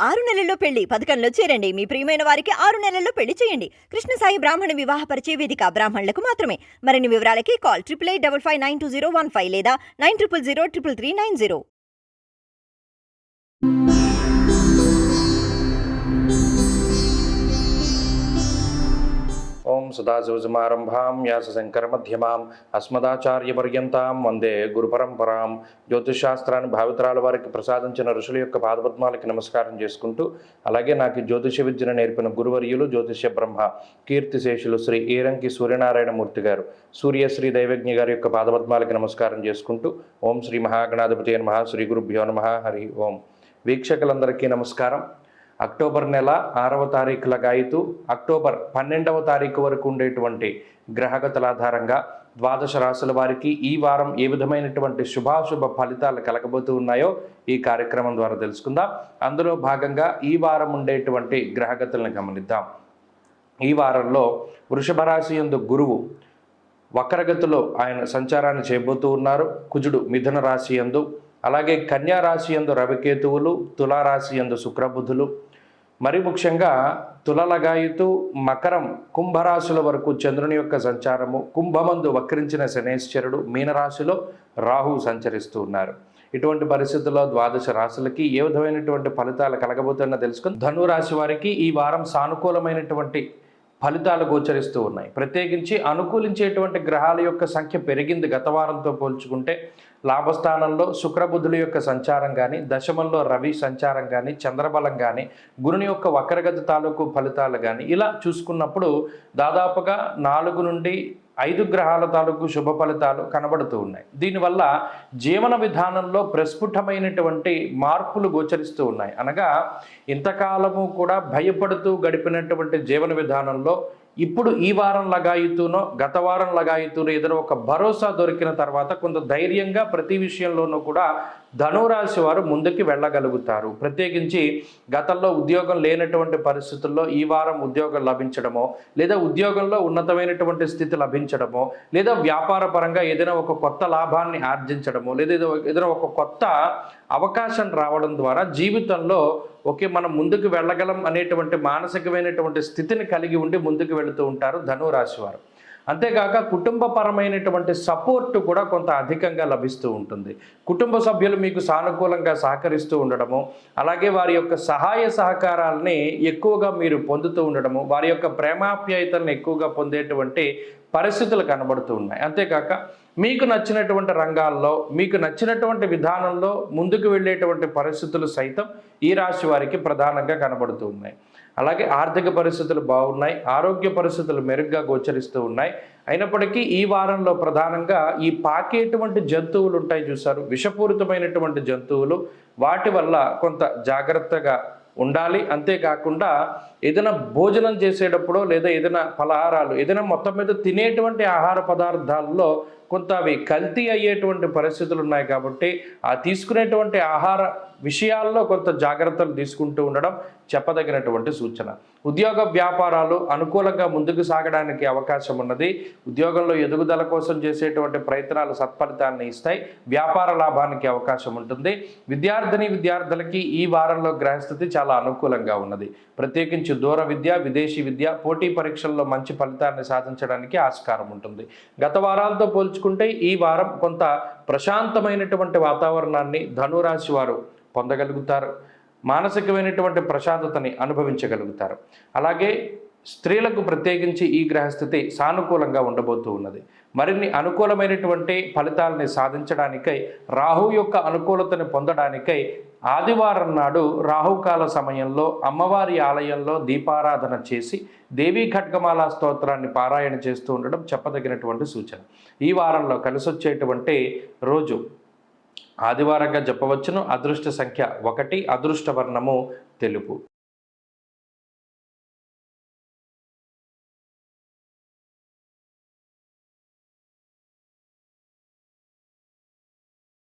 6 నెలల్లో పెళ్లి పథకంలో చేరండి. మీ ప్రియమైన వారికి 6 నెలల్లో పెళ్లి చేయండి. కృష్ణ సాయి బ్రాహ్మణ వివాహ పరిచయ వేదిక బ్రాహ్మణులకు మాత్రమే. మరిన్ని వివరాలకి కాల్ 8855592015 లేదా 9000333990. ఓం సదాశివసమారంభాం వ్యాసశంకరమధ్యమాం అస్మదాచార్యపర్యంతాం వందే గురుపరంపరాం. జ్యోతిషశాస్త్రాన్ని భావితరాల వారికి ప్రసాదించిన ఋషుల యొక్క పాదపద్మాలకి నమస్కారం చేసుకుంటూ, అలాగే నాకు జ్యోతిష విద్యను నేర్పిన గురువర్యులు జ్యోతిష బ్రహ్మ కీర్తిశేషులు శ్రీ ఏరంకి సూర్యనారాయణమూర్తి గారు, సూర్యశ్రీ దైవజ్ఞ గారి యొక్క పాదపద్మాలకి నమస్కారం చేసుకుంటూ, ఓం శ్రీ మహాగణాధిపతి నమః, శ్రీ గురుభ్యో నమః, హరి ఓం. వీక్షకులందరికీ నమస్కారం. అక్టోబర్ నెల 6వ తారీఖు లగాయితూ అక్టోబర్ 12వ తారీఖు వరకు ఉండేటువంటి గ్రహగతుల ఆధారంగా ద్వాదశ రాశుల వారికి ఈ వారం ఏ విధమైనటువంటి శుభాశుభ ఫలితాలు కలగబోతూ ఉన్నాయో ఈ కార్యక్రమం ద్వారా తెలుసుకుందాం. అందులో భాగంగా ఈ వారం ఉండేటువంటి గ్రహగతులను గమనిద్దాం. ఈ వారంలో వృషభ రాశి యందు గురువు వక్రగతిలో ఆయన సంచారాన్ని చేయబోతూ ఉన్నారు. కుజుడు మిథున రాశి యందు, అలాగే కన్యా రాశి యందు రవికేతువులు, తులారాశి యందు శుక్రబుధులు, మరి ముఖ్యంగా తులలగాయితూ మకరం కుంభరాశుల వరకు చంద్రుని యొక్క సంచారము, కుంభమందు వక్రించిన శనేశ్వరుడు, మీనరాశిలో రాహు సంచరిస్తూ ఉన్నారు. ఇటువంటి పరిస్థితుల్లో ద్వాదశ రాశులకి ఏ విధమైనటువంటి ఫలితాలు కలగబోతున్నా తెలుసుకుని, ధనురాశి వారికి ఈ వారం సానుకూలమైనటువంటి ఫలితాలు గోచరిస్తూ ఉన్నాయి. ప్రత్యేకించి అనుకూలించేటువంటి గ్రహాల యొక్క సంఖ్య పెరిగింది గత వారంతో పోల్చుకుంటే. లాభస్థానంలో శుక్రబుధుల యొక్క సంచారం కానీ, దశమంలో రవి సంచారం కానీ, చంద్రబలం కానీ, గురుని యొక్క వక్రగతి తాలూకు ఫలితాలు కానీ, ఇలా చూసుకున్నప్పుడు దాదాపుగా 4 నుండి 5 గ్రహాల తాలూకు శుభ ఫలితాలు కనబడుతూ ఉన్నాయి. దీనివల్ల జీవన విధానంలో ప్రస్ఫుటమైనటువంటి మార్పులు గోచరిస్తూ ఉన్నాయి. అనగా ఇంతకాలము కూడా భయపడుతూ గడిపినటువంటి జీవన విధానంలో ఇప్పుడు ఈ వారం లగాయితూనో గత వారం లగాయితూనో ఏదైనా ఒక భరోసా దొరికిన తర్వాత కొంత ధైర్యంగా ప్రతి విషయంలోనూ కూడా ధనురాశి వారు ముందుకు వెళ్ళగలుగుతారు. ప్రత్యేకించి గతంలో ఉద్యోగం లేనటువంటి పరిస్థితుల్లో ఈ వారం ఉద్యోగం లభించడమో, లేదా ఉద్యోగంలో ఉన్నతమైనటువంటి స్థితి లభించడమో, లేదా వ్యాపార పరంగా ఏదైనా ఒక కొత్త లాభాన్ని ఆర్జించడమో, లేదా ఏదైనా ఒక కొత్త అవకాశం రావడం ద్వారా జీవితంలో ఓకే మనం ముందుకు వెళ్ళగలం అనేటువంటి మానసికమైనటువంటి స్థితిని కలిగి ఉండి ముందుకు వెళుతూ ఉంటారు ధనురాశి వారు. అంతేకాక కుటుంబపరమైనటువంటి సపోర్టు కూడా కొంత అధికంగా లభిస్తూ ఉంటుంది. కుటుంబ సభ్యులు మీకు సానుకూలంగా సహకరిస్తూ ఉండడము, అలాగే వారి యొక్క సహాయ సహకారాలని ఎక్కువగా మీరు పొందుతూ ఉండడము, వారి యొక్క ప్రేమాప్యాయతలను ఎక్కువగా పొందేటువంటి పరిస్థితులు కనబడుతూ ఉన్నాయి. అంతేకాక మీకు నచ్చినటువంటి రంగాల్లో, మీకు నచ్చినటువంటి విధానంలో ముందుకు వెళ్ళేటువంటి పరిస్థితులు సైతం ఈ రాశి వారికి ప్రధానంగా కనబడుతూ ఉన్నాయి. అలాగే ఆర్థిక పరిస్థితులు బాగున్నాయి, ఆరోగ్య పరిస్థితులు మెరుగ్గా గోచరిస్తూ ఉన్నాయి. అయినప్పటికీ ఈ వారంలో ప్రధానంగా ఈ పాకేటువంటి జంతువులు ఉంటాయి చూసారు, విషపూరితమైనటువంటి జంతువులు, వాటి వల్ల కొంత జాగ్రత్తగా ఉండాలి. అంతేకాకుండా ఏదైనా భోజనం చేసేటప్పుడు లేదా ఏదైనా పలహారాలు ఏదైనా మొత్తం మీద తినేటువంటి ఆహార పదార్థాల్లో కొంత అవి కల్తీ అయ్యేటువంటి పరిస్థితులు ఉన్నాయి. కాబట్టి ఆ తీసుకునేటువంటి ఆహార విషయాల్లో కొంత జాగ్రత్తలు తీసుకుంటూ ఉండడం చెప్పదగినటువంటి సూచన. ఉద్యోగ వ్యాపారాలు అనుకూలంగా ముందుకు సాగడానికి అవకాశం ఉన్నది. ఉద్యోగంలో ఎదుగుదల కోసం చేసేటువంటి ప్రయత్నాలు సత్ఫలితాన్ని ఇస్తాయి. వ్యాపార లాభానికి అవకాశం ఉంటుంది. విద్యార్థులకి ఈ వారంలో గ్రహస్థితి చాలా అనుకూలంగా ఉన్నది. ప్రత్యేకించి దూర విద్య, విదేశీ విద్య, పోటీ పరీక్షల్లో మంచి ఫలితాన్ని సాధించడానికి ఆస్కారం ఉంటుంది. గత వారాలతో పోల్చుకుంటే ఈ వారం కొంత ప్రశాంతమైనటువంటి వాతావరణాన్ని ధనురాశి వారు పొందగలుగుతారు. మానసికమైనటువంటి ప్రశాంతతని అనుభవించగలుగుతారు. అలాగే స్త్రీలకు ప్రత్యేకించి ఈ గ్రహస్థితి సానుకూలంగా ఉండబోతూ ఉన్నది. మరిన్ని అనుకూలమైనటువంటి ఫలితాలని సాధించడానికై, రాహు యొక్క అనుకూలతని పొందడానికై ఆదివారం నాడు రాహుకాల సమయంలో అమ్మవారి ఆలయంలో దీపారాధన చేసి దేవీ ఖడ్గమాల స్తోత్రాన్ని పారాయణ చేస్తూ ఉండడం చెప్పదగినటువంటి సూచన. ఈ వారంలో కలిసొచ్చేటువంటి రోజు ఆదివారంగా చెప్పవచ్చును. అదృష్ట సంఖ్య 1, అదృష్ట వర్ణము తెలుపు.